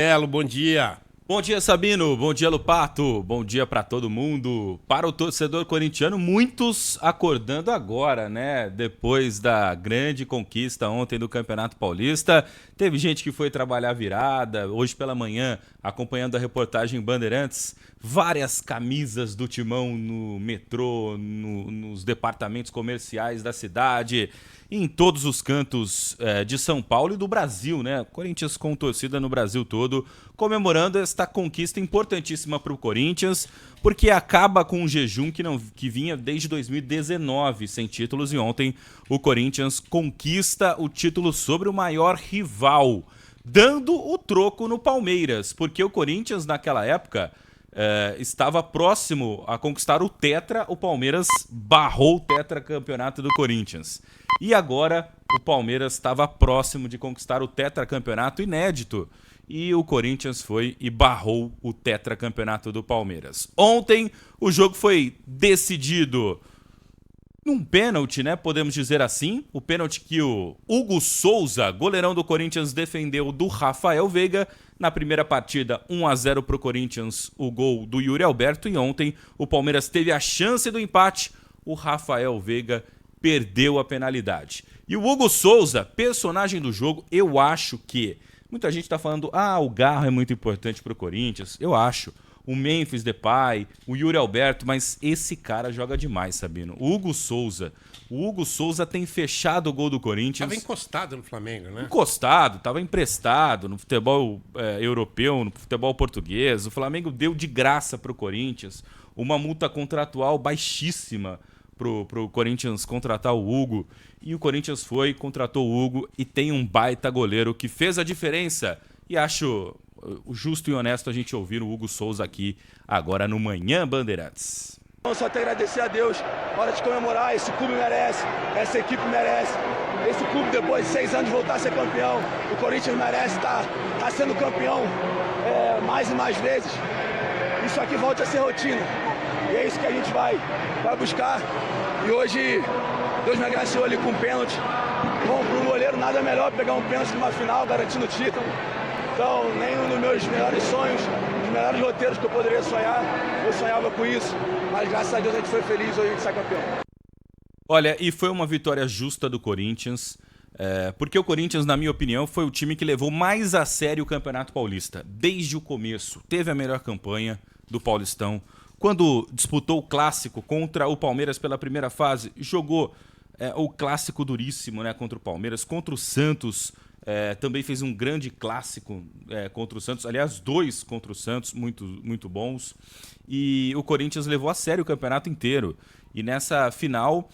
Elo, bom dia. Bom dia, Sabino. Bom dia, Lupato. Bom dia pra todo mundo. Para o torcedor corintiano, muitos acordando agora, né? Depois da grande conquista ontem do Campeonato Paulista. Teve gente que foi trabalhar virada, hoje pela manhã, acompanhando a reportagem Bandeirantes. Várias camisas do Timão no metrô, nos departamentos comerciais da cidade, em todos os cantos de São Paulo e do Brasil, né? Corinthians com torcida no Brasil todo, comemorando esta conquista importantíssima para o Corinthians, porque acaba com um jejum que vinha desde 2019 sem títulos, e ontem o Corinthians conquista o título sobre o maior rival, dando o troco no Palmeiras, porque o Corinthians naquela época estava próximo a conquistar o Tetra, o Palmeiras barrou o tetracampeonato do Corinthians. E agora o Palmeiras estava próximo de conquistar o tetracampeonato inédito. E o Corinthians foi e barrou o tetracampeonato do Palmeiras. Ontem o jogo foi decidido num pênalti, né? Podemos dizer assim. O pênalti que o Hugo Souza, goleirão do Corinthians, defendeu do Rafael Veiga. Na primeira partida, 1-0 para o Corinthians, o gol do Yuri Alberto. E ontem o Palmeiras teve a chance do empate. O Rafael Veiga perdeu a penalidade. E o Hugo Souza, personagem do jogo, eu acho que... Muita gente está falando, o Garro é muito importante para o Corinthians. Eu acho. O Memphis Depay, o Yuri Alberto, mas esse cara joga demais, Sabino. O Hugo Souza tem fechado o gol do Corinthians. Estava encostado no Flamengo, né? Encostado, estava emprestado no futebol europeu, no futebol português. O Flamengo deu de graça para o Corinthians uma multa contratual baixíssima pro Corinthians contratar o Hugo. E o Corinthians foi, contratou o Hugo e tem um baita goleiro que fez a diferença. E acho justo e honesto a gente ouvir o Hugo Souza aqui agora no Manhã Bandeirantes. Só te agradecer a Deus, hora de comemorar, esse clube merece, essa equipe merece, esse clube depois de 6 anos voltar a ser campeão, o Corinthians merece estar sendo campeão mais e mais vezes, isso aqui volta a ser rotina, e é isso que a gente vai buscar, e hoje Deus me agraciou ali com um pênalti. Bom, para um goleiro nada melhor pegar um pênalti numa final, garantindo o título. Então, nem um dos meus melhores sonhos, os melhores roteiros que eu poderia sonhar, eu sonhava com isso. Mas graças a Deus a gente foi feliz hoje de ser campeão. Olha, e foi uma vitória justa do Corinthians, porque o Corinthians, na minha opinião, foi o time que levou mais a sério o Campeonato Paulista. Desde o começo, teve a melhor campanha do Paulistão. Quando disputou o Clássico contra o Palmeiras pela primeira fase, jogou o Clássico duríssimo, né, contra o Palmeiras, contra o Santos. Também fez um grande clássico contra o Santos, aliás, 2 contra o Santos, muito, muito bons. E o Corinthians levou a sério o campeonato inteiro. E nessa final,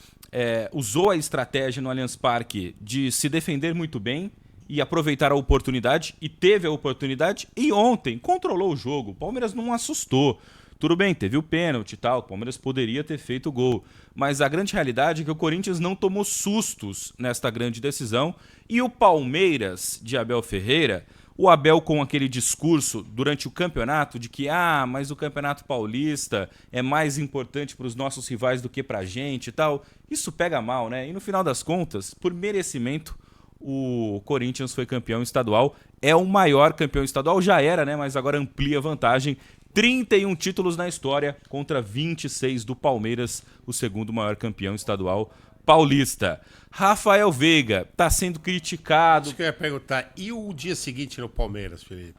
usou a estratégia no Allianz Parque de se defender muito bem e aproveitar a oportunidade, e teve a oportunidade, e ontem controlou o jogo. O Palmeiras não assustou. Tudo bem, teve o pênalti e tal, o Palmeiras poderia ter feito o gol. Mas a grande realidade é que o Corinthians não tomou sustos nesta grande decisão. E o Palmeiras, de Abel Ferreira, o Abel com aquele discurso durante o campeonato de que mas o Campeonato Paulista é mais importante para os nossos rivais do que para a gente e tal. Isso pega mal, né? E no final das contas, por merecimento, o Corinthians foi campeão estadual. É o maior campeão estadual, já era, né? Mas agora amplia a vantagem. 31 títulos na história contra 26 do Palmeiras, o segundo maior campeão estadual paulista. Rafael Veiga está sendo criticado. Isso que eu ia perguntar. E o dia seguinte no Palmeiras, Felipe?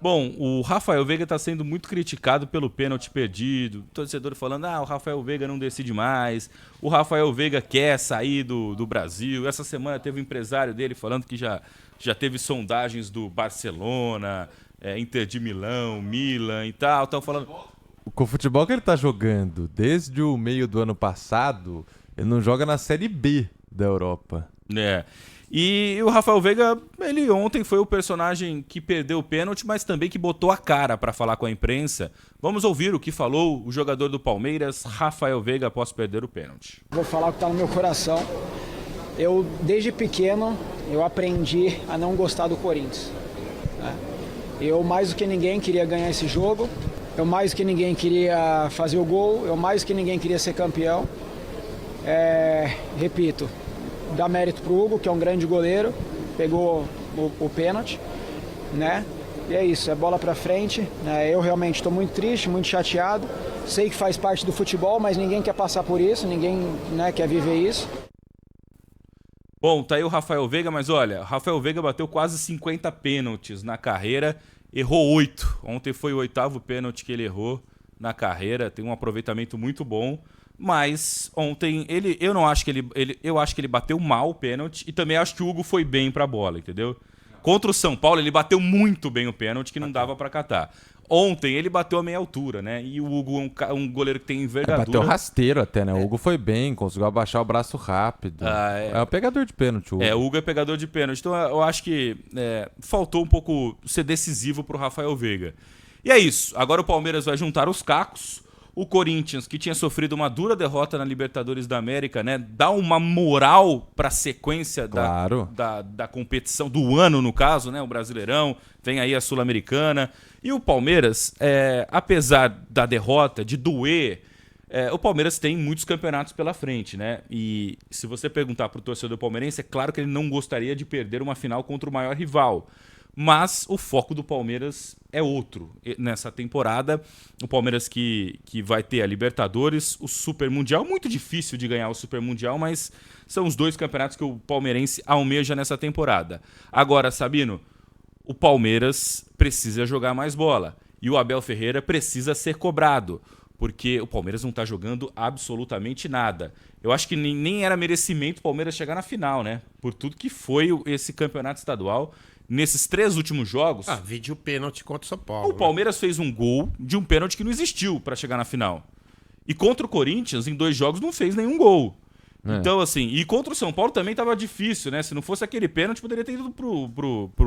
Bom, o Rafael Veiga está sendo muito criticado pelo pênalti perdido. Torcedor falando, o Rafael Veiga não decide mais. O Rafael Veiga quer sair do Brasil. Essa semana teve um empresário dele falando que já teve sondagens do Barcelona, Inter de Milão, Milan e tal. Estão falando... Com o futebol que ele tá jogando desde o meio do ano passado, ele não joga na Série B da Europa. E o Rafael Veiga, ele ontem foi o personagem que perdeu o pênalti, mas também que botou a cara para falar com a imprensa. Vamos ouvir o que falou o jogador do Palmeiras, Rafael Veiga, após perder o pênalti. Vou falar o que tá no meu coração. Eu, desde pequeno, eu aprendi a não gostar do Corinthians. Eu, mais do que ninguém, queria ganhar esse jogo. Eu, mais do que ninguém, queria fazer o gol. Eu, mais do que ninguém, queria ser campeão. Repito, dá mérito pro Hugo, que é um grande goleiro. Pegou o pênalti, né? E é isso, é bola pra frente. Eu realmente estou muito triste, muito chateado. Sei que faz parte do futebol, mas ninguém quer passar por isso, ninguém, né, quer viver isso. Bom, tá aí o Rafael Veiga, mas olha, o Rafael Veiga bateu quase 50 pênaltis na carreira, errou 8. Ontem foi o 8º pênalti que ele errou na carreira, tem um aproveitamento muito bom, mas ontem eu acho que ele bateu mal o pênalti e também acho que o Hugo foi bem pra bola, entendeu? Contra o São Paulo, ele bateu muito bem o pênalti que não dava pra catar. Ontem ele bateu a meia altura, né? E o Hugo é um goleiro que tem envergadura. Bateu rasteiro até, né? O Hugo foi bem, conseguiu abaixar o braço rápido. É um pegador de pênalti, o Hugo. O Hugo é pegador de pênalti. Então eu acho que faltou um pouco ser decisivo pro Rafael Veiga. E é isso. Agora o Palmeiras vai juntar os cacos. O Corinthians, que tinha sofrido uma dura derrota na Libertadores da América, né? Dá uma moral para a sequência da competição, do ano, no caso, né? O Brasileirão, vem aí a Sul-Americana. E o Palmeiras, apesar da derrota, de doer, o Palmeiras tem muitos campeonatos pela frente, né? E se você perguntar para o torcedor palmeirense, é claro que ele não gostaria de perder uma final contra o maior rival. Mas o foco do Palmeiras é outro nessa temporada. O Palmeiras que vai ter a Libertadores, o Super Mundial. Muito difícil de ganhar o Super Mundial, mas são os 2 campeonatos que o palmeirense almeja nessa temporada. Agora, Sabino, o Palmeiras precisa jogar mais bola. E o Abel Ferreira precisa ser cobrado, porque o Palmeiras não está jogando absolutamente nada. Eu acho que nem era merecimento o Palmeiras chegar na final, né? Por tudo que foi esse campeonato estadual. Nesses 3 últimos jogos... vídeo o pênalti contra o São Paulo. O Palmeiras fez um gol de um pênalti que não existiu para chegar na final. E contra o Corinthians, em 2 jogos, não fez nenhum gol. Então, assim... E contra o São Paulo também tava difícil, né? Se não fosse aquele pênalti, poderia ter ido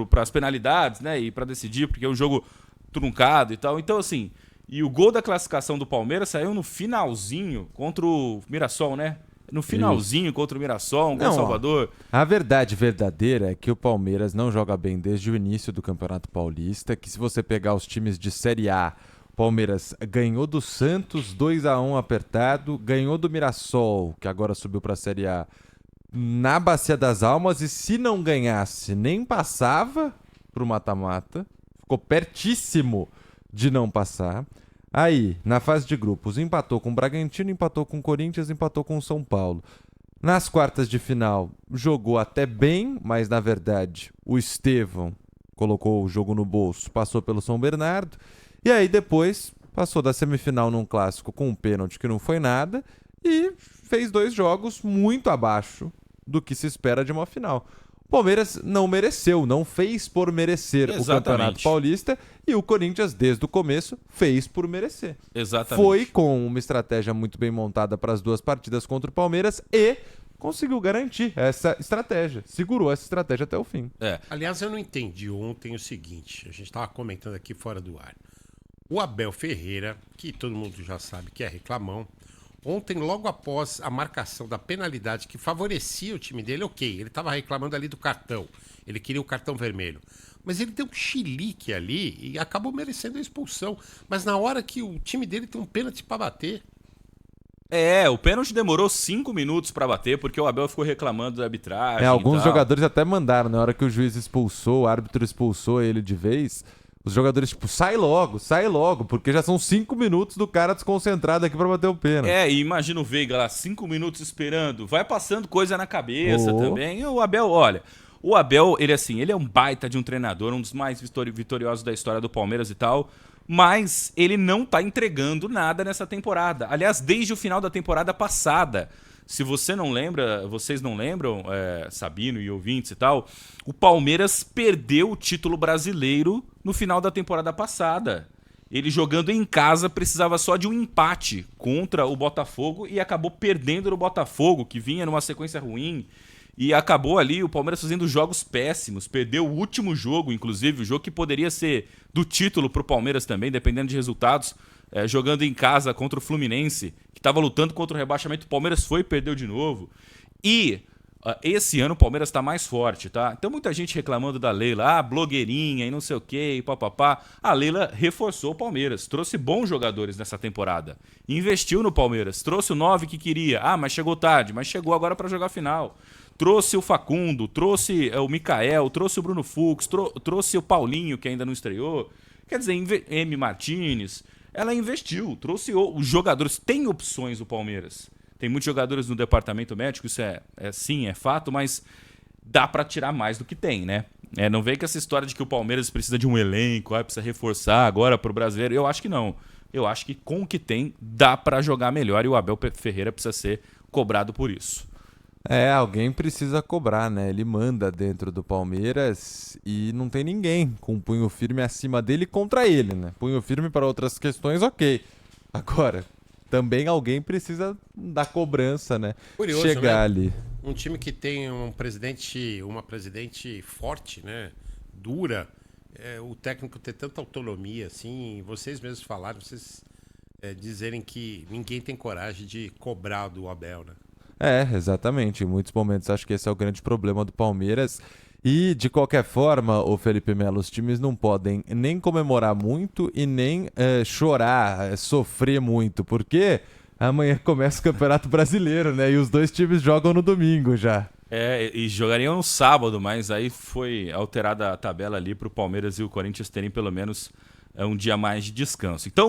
pras penalidades, né? E para decidir, porque é um jogo truncado e tal. Então, assim... E o gol da classificação do Palmeiras saiu no finalzinho contra o Mirassol, né? No finalzinho contra o Mirassol, contra o Salvador. A verdade verdadeira é que o Palmeiras não joga bem desde o início do Campeonato Paulista, que se você pegar os times de Série A, o Palmeiras ganhou do Santos 2-1 apertado, ganhou do Mirassol, que agora subiu para a Série A, na Bacia das Almas, e se não ganhasse, nem passava pro mata-mata, ficou pertíssimo de não passar. Aí, na fase de grupos, empatou com o Bragantino, empatou com o Corinthians, empatou com o São Paulo. Nas quartas de final, jogou até bem, mas na verdade o Estevão colocou o jogo no bolso, passou pelo São Bernardo. E aí depois passou da semifinal num clássico com um pênalti que não foi nada e fez 2 jogos muito abaixo do que se espera de uma final. O Palmeiras não mereceu, não fez por merecer o Campeonato Paulista, e o Corinthians, desde o começo, fez por merecer. Exatamente. Foi com uma estratégia muito bem montada para as 2 partidas contra o Palmeiras e conseguiu garantir essa estratégia, segurou essa estratégia até o fim. Aliás, eu não entendi ontem o seguinte, a gente estava comentando aqui fora do ar. O Abel Ferreira, que todo mundo já sabe que é reclamão, ontem, logo após a marcação da penalidade que favorecia o time dele, ele estava reclamando ali do cartão. Ele queria o cartão vermelho. Mas ele deu um chilique ali e acabou merecendo a expulsão. Mas na hora que o time dele tem um pênalti para bater... O pênalti demorou 5 minutos para bater, porque o Abel ficou reclamando da arbitragem. Alguns jogadores até mandaram, na hora que o juiz expulsou, o árbitro expulsou ele de vez... Os jogadores, sai logo, porque já são 5 minutos do cara desconcentrado aqui pra bater o pênalti. E imagina o Veiga lá, 5 minutos esperando, vai passando coisa na cabeça também. E o Abel, olha, ele é um baita de um treinador, um dos mais vitoriosos da história do Palmeiras e tal, mas ele não tá entregando nada nessa temporada. Aliás, desde o final da temporada passada. Se vocês não lembram, Sabino e ouvintes e tal, o Palmeiras perdeu o título brasileiro no final da temporada passada. Ele jogando em casa precisava só de um empate contra o Botafogo e acabou perdendo no Botafogo, que vinha numa sequência ruim. E acabou ali o Palmeiras fazendo jogos péssimos. Perdeu o último jogo, inclusive, o jogo que poderia ser do título pro Palmeiras também, dependendo de resultados. Jogando em casa contra o Fluminense, que estava lutando contra o rebaixamento, o Palmeiras foi e perdeu de novo. E esse ano o Palmeiras está mais forte, tá? Então muita gente reclamando da Leila, blogueirinha e não sei o que, e papapá. A Leila reforçou o Palmeiras, trouxe bons jogadores nessa temporada. Investiu no Palmeiras, trouxe o 9 que queria. Mas chegou tarde, mas chegou agora para jogar a final. trouxe o Facundo, trouxe o Mikael, trouxe o Bruno Fux, trouxe o Paulinho, que ainda não estreou. Quer dizer, M. Martínez, ela investiu, trouxe os jogadores. Tem opções o Palmeiras. Tem muitos jogadores no departamento médico, isso sim, é fato, mas dá para tirar mais do que tem, né? Não vem com essa história de que o Palmeiras precisa de um elenco, precisa reforçar agora pro brasileiro. Eu acho que não. Eu acho que com o que tem, dá para jogar melhor e o Abel Ferreira precisa ser cobrado por isso. Alguém precisa cobrar, né? Ele manda dentro do Palmeiras e não tem ninguém com um punho firme acima dele contra ele, né? Punho firme para outras questões, ok. Agora, também alguém precisa da cobrança, né? Curioso, chegar, né? ali. Um time que tem uma presidente forte, né? Dura, o técnico ter tanta autonomia, assim, vocês mesmos falaram, vocês dizerem que ninguém tem coragem de cobrar do Abel, né? Exatamente. Em muitos momentos acho que esse é o grande problema do Palmeiras. E, de qualquer forma, o Felipe Melo, os times não podem nem comemorar muito e nem chorar, sofrer muito, porque amanhã começa o Campeonato Brasileiro, né? E os dois times jogam no domingo já. E jogariam no sábado, mas aí foi alterada a tabela ali para o Palmeiras e o Corinthians terem pelo menos um dia mais de descanso. Então,